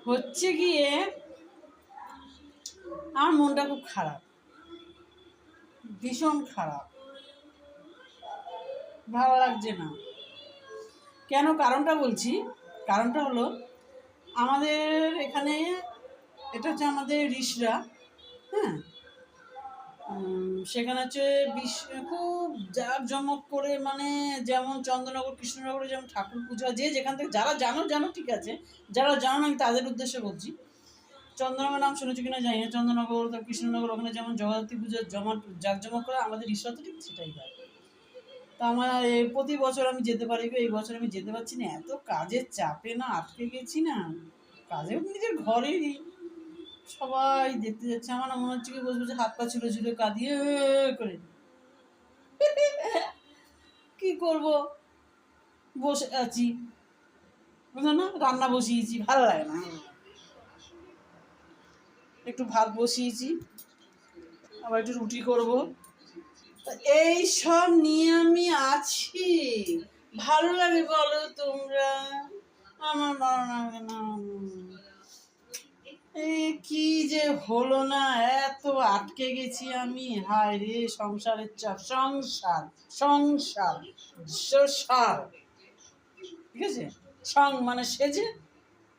হচ্ছে গিয়ে আমার মনটা খুব খারাপ, ভীষণ খারাপ, ভালো লাগছে না। কেন কারণটা বলছি, কারণটা হলো আমাদের এখানে এটা হচ্ছে আমাদের ঋষরা, হ্যাঁ, সেখানে হচ্ছে খুব জাঁকজমক করে, মানে যেমন চন্দ্রনগর কৃষ্ণনগরে যেমন ঠাকুর পূজা, যে যেখান থেকে যারা জানো ঠিক আছে, যারা জানো আমি তাদের উদ্দেশ্যে বলছি। চন্দ্রনগর নাম শুনেছি কিনা জানি না, চন্দ্রনগর তার কৃষ্ণনগর ওখানে যেমন জগদ্ধাত্রী পুজোর জাঁকজমক করে, আমাদের ঋষরা তো ঠিক সেটাই হয়। তা আমার প্রতি বছর আমি যেতে পারি, এই বছর আমি যেতে পারছি না, এত কাজের চাপে না আটকে গেছি না, কাজেও নিজের ঘরেরই সবাই দেখতে যাচ্ছে, আমার মনে হচ্ছে কি বসে বসে হাত পা ছুড়ে ছুড়ে কাঁদিয়ে করে কি করব, বসে আছি, বুঝলো না, রান্না বসিয়েছি, ভালো লাগে না, একটু ভাত বসিয়েছি, আবার একটু রুটি করব, এই সব নিয়ে আমি আছি। ভালো লাগে বলো তোমরা? আমার ভালো লাগে না। কি যে হলো না, এত আটকে গেছি আমি, হায় রে, সংসারের চাপ, সংসার সংসার সংসার, ঠিক আছে, মানে সেজে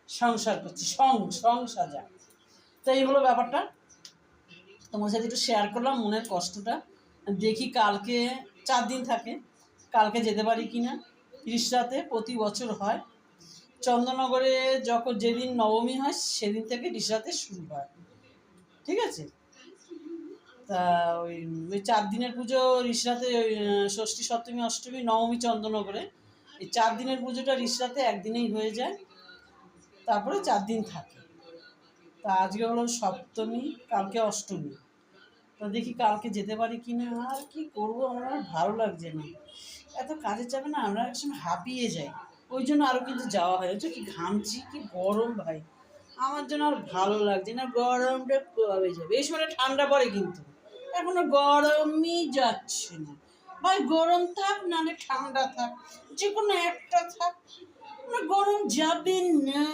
সংসার করছি, সংসাজা। তো এই হলো ব্যাপারটা, তোমার সাথে একটু শেয়ার করলাম মনের কষ্টটা। দেখি কালকে 4 দিন থাকে, কালকে যেতে পারি কিনা। ঋষরাতে প্রতি বছর হয়, চন্দ্রনগরে যখন যেদিন নবমী হয় সেদিন থেকে ঋষরাতে শুরু হয়, ঠিক আছে। তা ওই 4 দিনের পুজো ঋষরাতে, ষষ্ঠী সপ্তমী অষ্টমী নবমী চন্দ্রনগরে, এই 4 দিনের পুজোটা ঋষরাতে একদিনেই হয়ে যায়, তারপরে 4 দিন থাকে। তা আজকে হলো সপ্তমী, কালকে অষ্টমী। তা দেখি কালকে যেতে পারি কি না। আর কি করবো, আমার ভালো লাগছে না, এত কাজের চাপে না আমরা একসময় হাঁপিয়ে যাই, ওই জন্য আরও কিন্তু যাওয়া হয়, হচ্ছে কি ঘামছি, কি গরম ভাই, আমার জন্য আর ভালো লাগছে না, গরমটা কবে যাবে, এই সময় ঠান্ডা পড়ে কিন্তু এখনো গরমই যাচ্ছে না ভাই, গরম থাক নাহলে ঠান্ডা থাক, যে কোনো একটা থাক, না গরম যাবে না,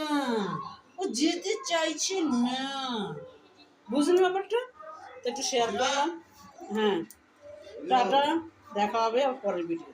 ও যেতে চাইছে না, বুঝলেন ব্যাপারটা? তো একটু শেয়ার করলাম, হ্যাঁ, টাটা, দেখা হবে পরের ভিডিও।